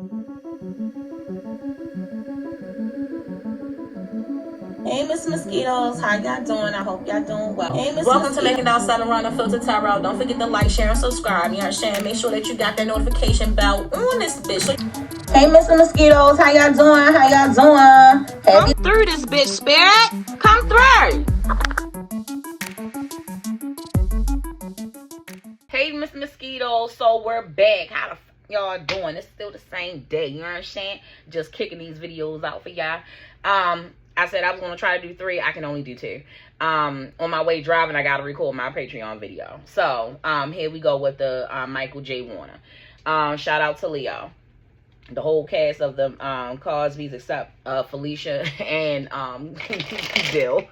Hey, Miss Mosquitoes, how y'all doing? I hope y'all doing well. Hey, Miss Welcome to Making Out 7 Run Unfiltered Tarot. Don't forget to like, share, and subscribe. You understand? Make sure that you got that notification bell on this bitch. Hey, Mr. Mosquitoes, how y'all doing? How y'all doing? Come through this bitch, Spirit. Come through. Hey, Miss Mosquitoes, so we're back. How the f y'all doing? It's still the same day. You understand? Just kicking these videos out for y'all. I said I was going to try to do 3. I can only do 2. On my way driving, I got to record my Patreon video. So, here we go with the Michael J. Warner. Shout out to Leo. The whole cast of the Cosbys except Felicia and Bill.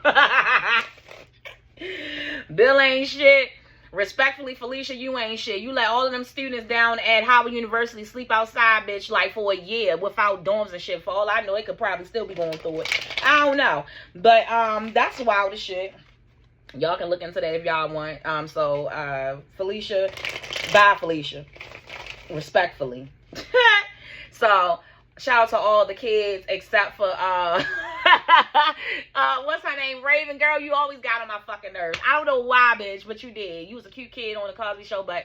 Bill ain't shit. Respectfully, Felicia, you ain't shit. You let all of them students down at Howard University sleep outside, bitch, like for a year without dorms and shit. For all I know, it could probably still be going through it. I don't know. But that's wild as shit. Y'all can look into that if y'all want. Felicia, bye, Felicia. Respectfully. So, shout out to all the kids except for what's her name? Raven. Girl, you always got on my fucking nerves. I don't know why, bitch, but you did. You was a cute kid on the Cosby Show, but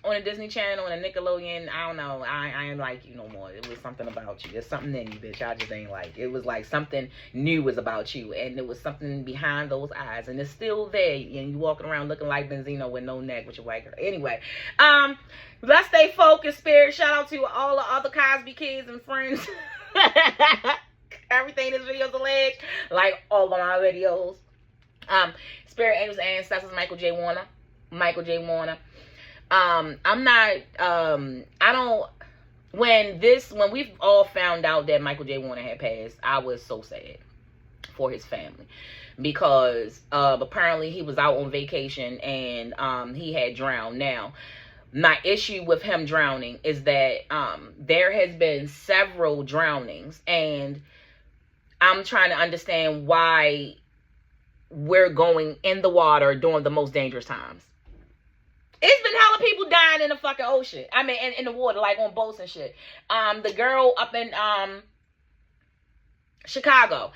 on the Disney Channel, on the Nickelodeon, I don't know. I ain't like you no more. It was something about you. There's something in you, bitch. I just ain't like. It was like something new was about you, and there was something behind those eyes, and it's still there. And you walking around looking like Benzino with no neck with your white girl. Anyway, let's stay focused, Spirit. Shout out to all the other Cosby kids and friends. Everything in this video is alleged, like all of my videos. Spirit Angels and Ancestors, Michael J. Warner. Michael J. Warner. I'm not, when we've all found out that Michael J. Warner had passed, I was so sad for his family because, apparently he was out on vacation and, he had drowned. Now, my issue with him drowning is that, there has been several drownings and I'm trying to understand why we're going in the water during the most dangerous times. It's been hella people dying in the fucking ocean. I mean, in the water, like on boats and shit. The girl up in Chicago,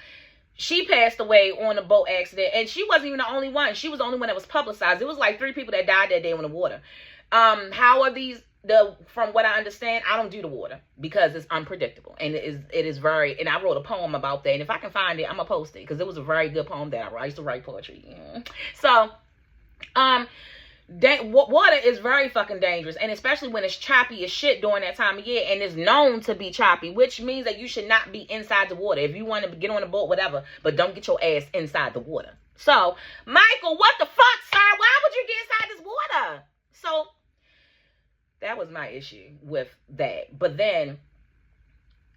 she passed away on a boat accident, and she wasn't even the only one. She was the only one that was publicized. It was like 3 people that died that day on the water. How are these? From what I understand, I don't do the water because it's unpredictable, and it is very. And I wrote a poem about that, and if I can find it, I'm gonna post it because it was a very good poem that I wrote. I used to write poetry. Yeah. So, water is very fucking dangerous, and especially when it's choppy as shit during that time of year, and it's known to be choppy, which means that you should not be inside the water. If you want to get on a boat, whatever, but don't get your ass inside the water. So, Michael, what the fuck, sir? Why would you get inside this water? So, that was my issue with that. But then,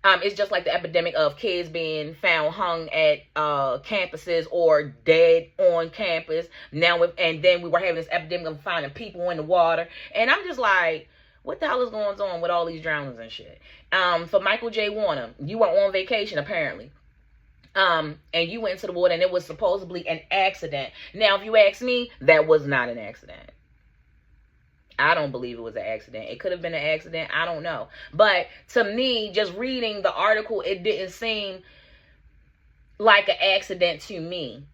it's just like the epidemic of kids being found hung at campuses or dead on campus. And then we were having this epidemic of finding people in the water. And I'm just like, what the hell is going on with all these drownings and shit? For Michael J. Warner, you were on vacation apparently. And you went into the water and it was supposedly an accident. Now, if you ask me, that was not an accident. I don't believe it was an accident. It could have been an accident. I don't know. But to me, just reading the article, it didn't seem like an accident to me.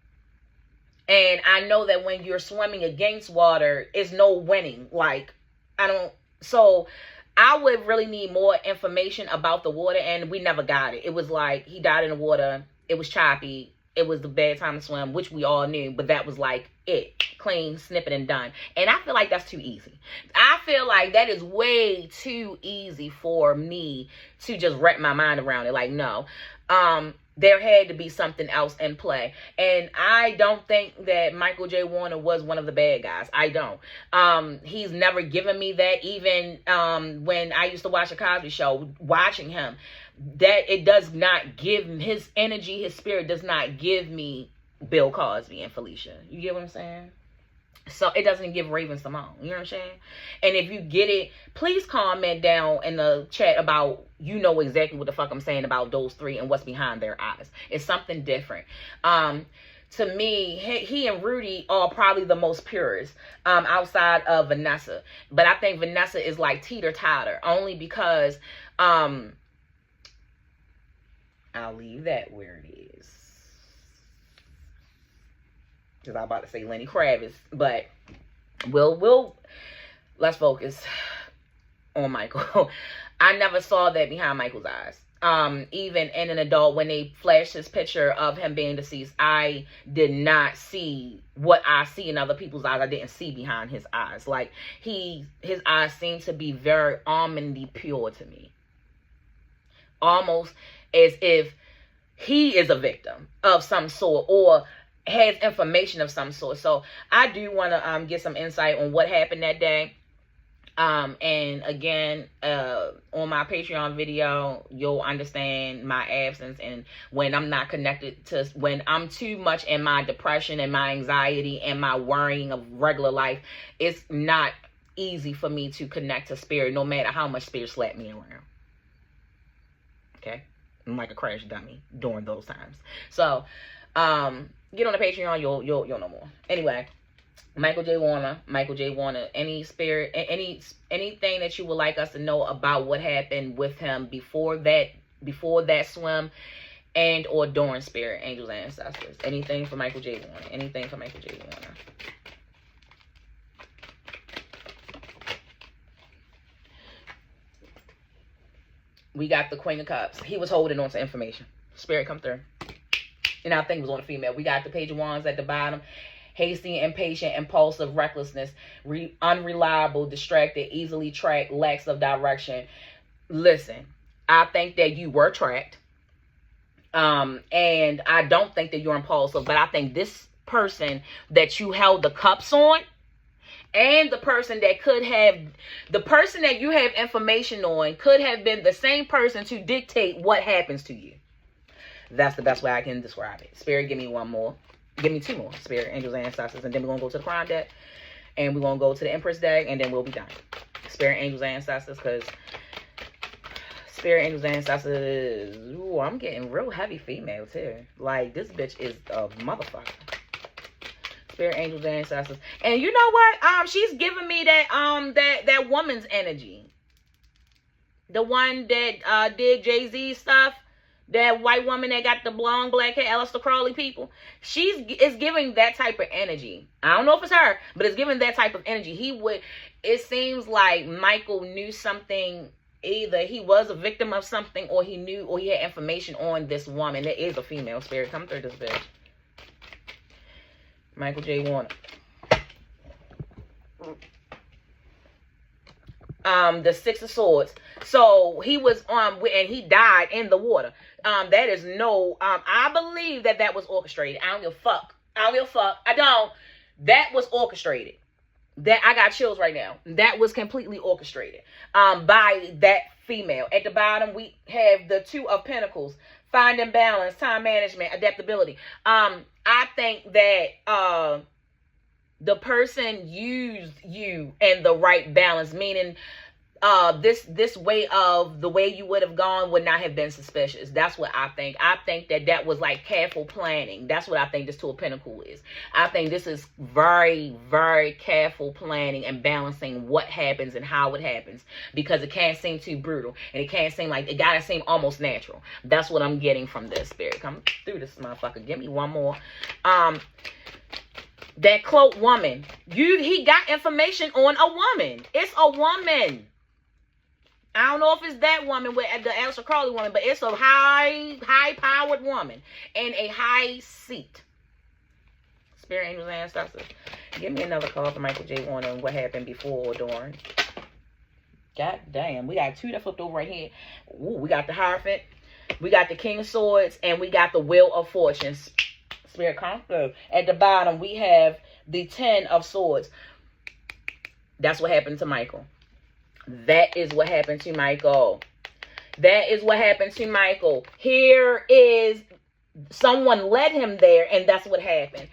And I know that when you're swimming against water, it's no winning. Like, so I would really need more information about the water, and we never got it. It was like he died in the water. It was choppy. It was the bad time to swim, which we all knew, but that was like it. Clean, snippet, and done. And I feel like that's too easy. I feel like that is way too easy for me to just wrap my mind around it. Like, no. There had to be something else in play. And I don't think that Michael J. Warner was one of the bad guys. I don't. He's never given me that. Even when I used to watch the Cosby Show, watching him, that it does not give his energy, his spirit does not give me Bill Cosby and Felicia. You get what I'm saying? So it doesn't give Raven Simone. You know what I'm saying? And if you get it, please comment down in the chat about, you know exactly what the fuck I'm saying about those 3 and what's behind their eyes. It's something different. To me, he and Rudy are probably the most purest outside of Vanessa. But I think Vanessa is like teeter-totter only because I'll leave that where it is. Because I'm about to say Lenny Kravitz. But let's focus on Michael. I never saw that behind Michael's eyes. Even in an adult, when they flashed his picture of him being deceased, I did not see what I see in other people's eyes. I didn't see behind his eyes. Like, his eyes seem to be very almondy pure to me. Almost as if he is a victim of some sort, or has information of some sort. So I do want to get some insight on what happened that day. And again, on my Patreon video, you'll understand my absence and when I'm not connected to, when I'm too much in my depression and my anxiety and my worrying of regular life. It's not easy for me to connect to spirit, no matter how much spirit slapped me around. Okay, I'm like a crash dummy during those times. So, get on the Patreon, you'll know more. Anyway. Michael J. Warner, any spirit, anything that you would like us to know about what happened with him before that swim, and or during spirit, angels, and ancestors. Anything for Michael J. Warner. Anything for Michael J. Warner. We got the Queen of Cups. He was holding on to information. Spirit come through. And I think it was on the female. We got the Page of Wands at the bottom. Hasty, impatient, impulsive, recklessness, unreliable, distracted, easily tracked, lacks of direction. Listen, I think that you were tracked. And I don't think that you're impulsive, but I think this person that you held the cups on, and the person that you have information on could have been the same person to dictate what happens to you. That's the best way I can describe it. Spirit, give me one more. Give me two more. Spirit, angels, and ancestors. And then we're going to go to the Crown deck. And we're going to go to the Empress deck. And then we'll be done. Spirit, angels, and ancestors. Because Spirit, angels, and ancestors. Ooh, I'm getting real heavy female too. Like, this bitch is a motherfucker. Spirit, angels, and ancestors. And you know what? She's giving me that woman's energy. The one that did Jay-Z stuff. That white woman that got the blonde black hair, Aleister Crowley people. Is giving that type of energy. I don't know if it's her, but it's giving that type of energy. It seems like Michael knew something. Either he was a victim of something, or he knew, or he had information on this woman. There is a female spirit. Come through this bitch. Michael J. Warner. The Six of Swords. So he was and he died in the water. That is no. I believe that was orchestrated. I don't give a fuck. I don't. That was orchestrated. That I got chills right now. That was completely orchestrated. By that female. At the bottom we have the Two of Pentacles. Finding balance, time management, adaptability. I think that the person used you in the right balance, meaning this way of the way you would have gone would not have been suspicious. That's what I think. I think that was like careful planning. That's what I think this Two of Pentacles is. I think this is very, very careful planning and balancing what happens and how it happens, because it can't seem too brutal, and it can't seem like, it gotta seem almost natural. That's what I'm getting from this. Spirit, come through this motherfucker. Give me one more. That cloaked woman. He got information on a woman. It's a woman. I don't know if it's that woman with the Aleister Crowley woman, but it's a high-powered woman in a high seat. Spirit, angels, and ancestors. Give me another call for Michael J. Warner and what happened before or during. God damn. We got two that flipped over right here. Ooh, we got the Hierophant. We got the King of Swords. And we got the Wheel of Fortune. Spirit, come through. At the bottom, we have the Ten of Swords. That's what happened to Michael. That is what happened to Michael. That is what happened to Michael. Here is someone led him there, and that's what happened.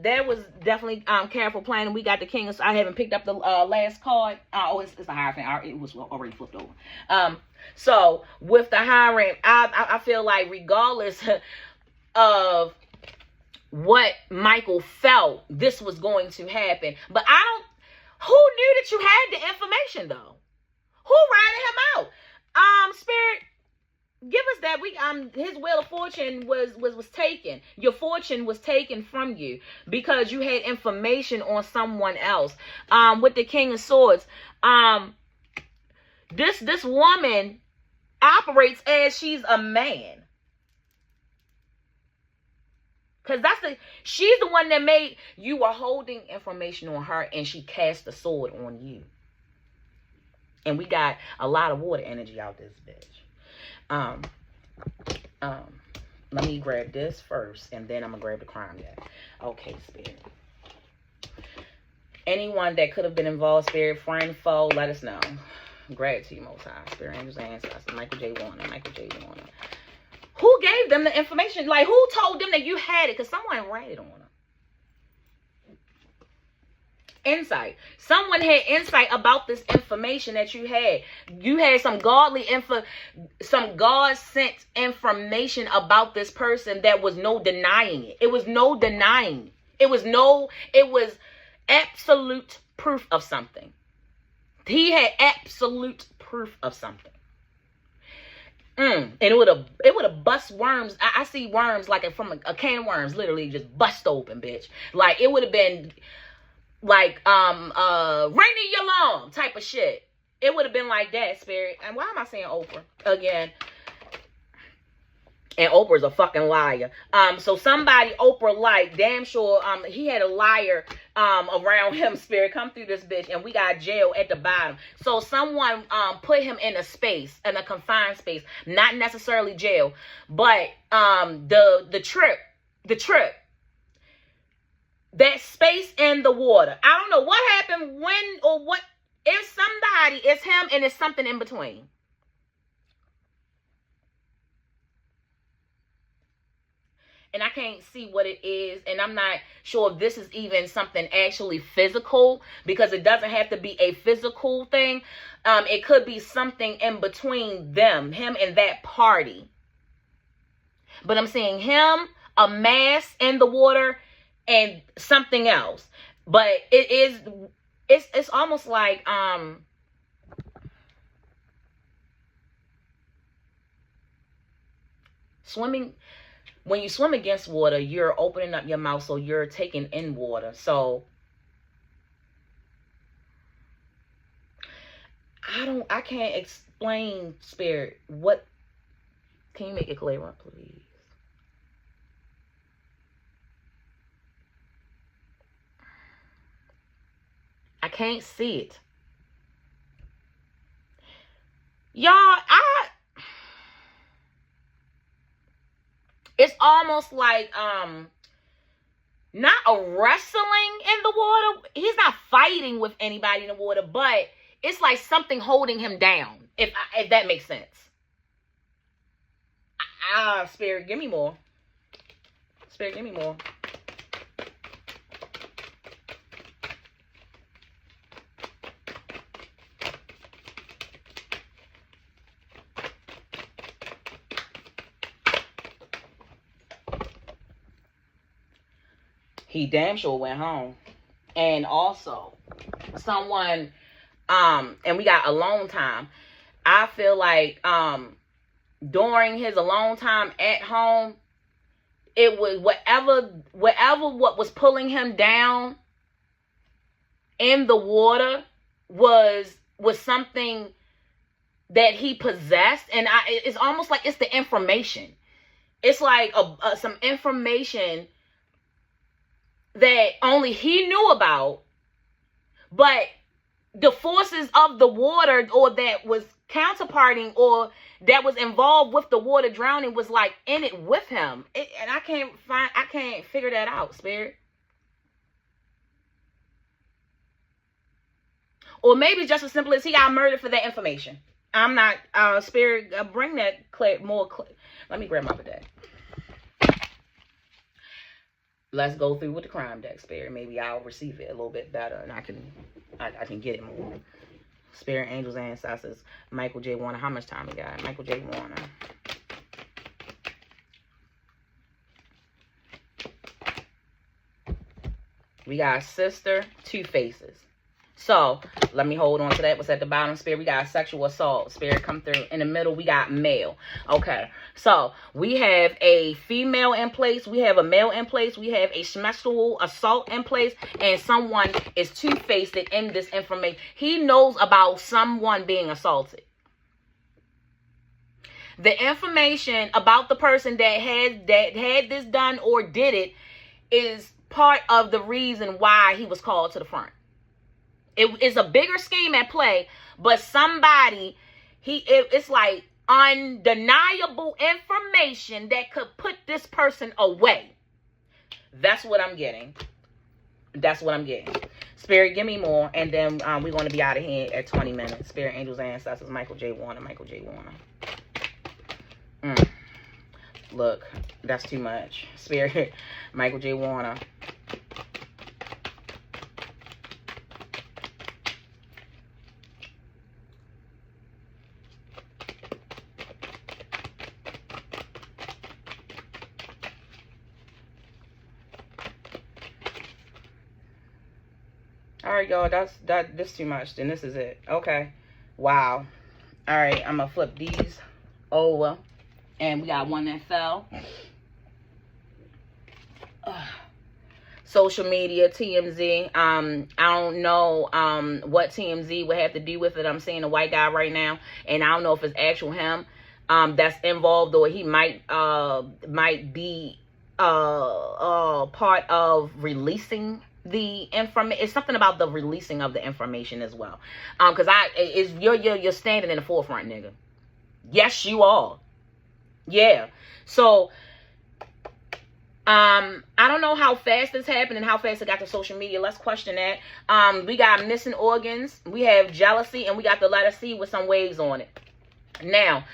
There was definitely careful planning. We got the King of, I haven't picked up the last card. Oh, it's a Hierophant. It was already flipped over. So with the Hierophant, I feel like regardless of what Michael felt, this was going to happen. But who knew that you had the information though? Who ratted him out? Spirit, give us that. His wheel of fortune was taken. Your fortune was taken from you because you had information on someone else. With the King of Swords, this woman operates as she's a man. Because she's the one that made, you were holding information on her and she cast the sword on you. And we got a lot of water energy out this bitch. Let me grab this first and then I'm gonna grab the crime deck. Okay, Spirit. Anyone that could have been involved, Spirit, friend, foe, let us know. Gratitude, Most High, Spirit, angels, ancestors, Michael J. Warner. Who gave them the information? Like, who told them that you had it? Because someone read it on them. Insight. Someone had insight about this information that you had. You had some some God-sent information about this person that was no denying it. It was no denying. It was absolute proof of something. He had absolute proof of something. And it would have bust worms. I see worms like from a can of worms literally just bust open, bitch. Like it would have been like ring the alarm type of shit. It would have been like that, Spirit. And why am I saying Oprah again? And Oprah's a fucking liar. So somebody Oprah liked, damn sure he had a liar around him, Spirit. Come through this bitch. And we got jail at the bottom. So someone put him in a confined space. Not necessarily jail. But the trip. That space in the water. I don't know what happened, when or what. It's somebody, it's him, and it's something in between. And I can't see what it is. And I'm not sure if this is even something actually physical. Because it doesn't have to be a physical thing. It could be something in between them. Him and that party. But I'm seeing him, a mass in the water, and something else. But it's almost like swimming. When you swim against water, you're opening up your mouth, so you're taking in water. So I can't explain, Spirit. What, can you make it clearer, please? I can't see it. Y'all, it's almost like not a wrestling in the water. He's not fighting with anybody in the water, but it's like something holding him down, if that makes sense. Spirit, give me more. Spirit, give me more. He damn sure went home. And also, someone, and we got alone time. I feel like, during his alone time at home, it was whatever what was pulling him down in the water was something that he possessed. And it's almost like it's the information. It's like some information that only he knew about, but the forces of the water, or that was counterparting, or that was involved with the water drowning, was like in it with him. And I can't figure that out, Spirit. Or maybe just as simple as he got murdered for that information. I'm not, Spirit, bring that more clear. Let me grab my bidet. Let's go through with the crime deck, Spirit. Maybe I'll receive it a little bit better, and I can get it more. Spirit, angels, ancestors, Michael J. Warner. How much time we got? Michael J. Warner. We got sister, two faces. So let me hold on to that. What's at the bottom? Spirit, we got sexual assault. Spirit, come through. In the middle, we got male. Okay, so we have a female in place. We have a male in place. We have a sexual assault in place. And someone is two-faced in this information. He knows about someone being assaulted. The information about the person that had this done or did it is part of the reason why he was called to the front. It is a bigger scheme at play, but somebody, it's like undeniable information that could put this person away. That's what I'm getting. That's what I'm getting. Spirit, give me more, and then we're going to be out of here at 20 minutes. Spirit, angels, ancestors, Michael J. Warner, Michael J. Warner. Look, that's too much. Spirit, Michael J. Warner. All right, y'all, this too much. Then this is it. Okay. Wow. All right, I'm gonna flip these over, and we got one that fell. Social media, TMZ. I don't know what TMZ would have to do with it. I'm seeing a white guy right now, and I don't know if it's actual him that's involved, or he might be part of releasing the information. It's something about the releasing of the information as well. Because you're standing in the forefront, nigga. Yes, you are. Yeah. So I don't know how fast this happened and how fast it got to social media. Let's question that. We got missing organs, we have jealousy, and we got the letter C with some waves on it. Now,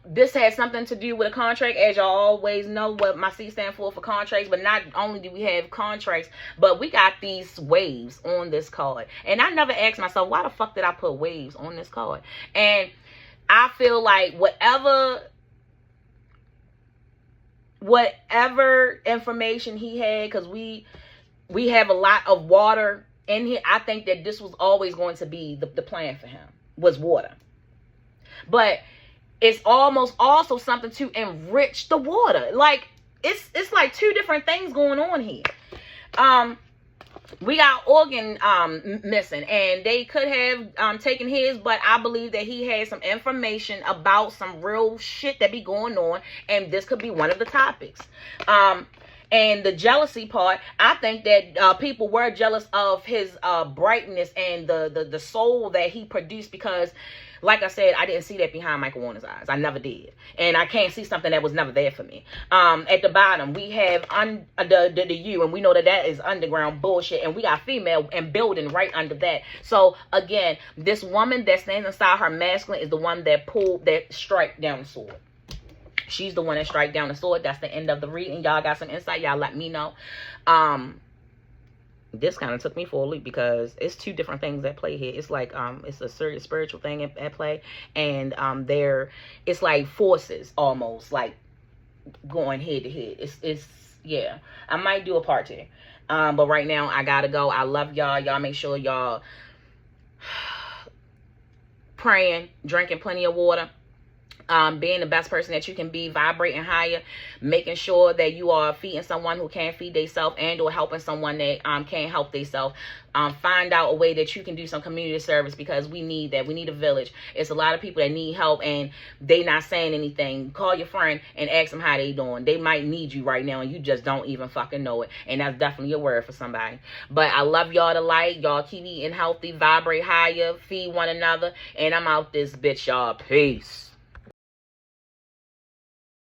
this has something to do with a contract. As y'all always know what my C stand for contracts. But not only do we have contracts, but we got these waves on this card. And I never asked myself, why the fuck did I put waves on this card? And I feel like whatever information he had, because we have a lot of water in here. I think that this was always going to be the plan for him, was water. But it's almost also something to enrich the water. Like, it's like two different things going on here. We got organ missing, and they could have taken his, but I believe that he had some information about some real shit that be going on, and this could be one of the topics. And the jealousy part, I think that people were jealous of his brightness and the soul that he produced, because like I said, I didn't see that behind Michael Warner's eyes. I never did. And I can't see something that was never there for me. At the bottom, we have the U, and we know that is underground bullshit. And we got female and building right under that. So, again, this woman that stands inside her masculine is the one that strike down the sword. She's the one that strike down the sword. That's the end of the reading. Y'all got some insight? Y'all let me know. This kind of took me for a loop, because it's two different things at play here. It's like it's a serious spiritual thing at play, and it's like forces almost like going head to head. It's yeah. I might do a part 2, but right now I gotta go. I love y'all. Y'all make sure y'all praying, drinking plenty of water. Being the best person that you can be, vibrating higher, making sure that you are feeding someone who can't feed themselves, and or helping someone that can't help themselves. Find out a way that you can do some community service, because we need that. We need a village. It's a lot of people that need help, and they not saying anything. Call your friend and ask them how they doing. They might need you right now, and you just don't even fucking know it. And that's definitely a word for somebody. But I love y'all to light. Y'all keep eating healthy, vibrate higher, feed one another, and I'm out this bitch, y'all. Peace.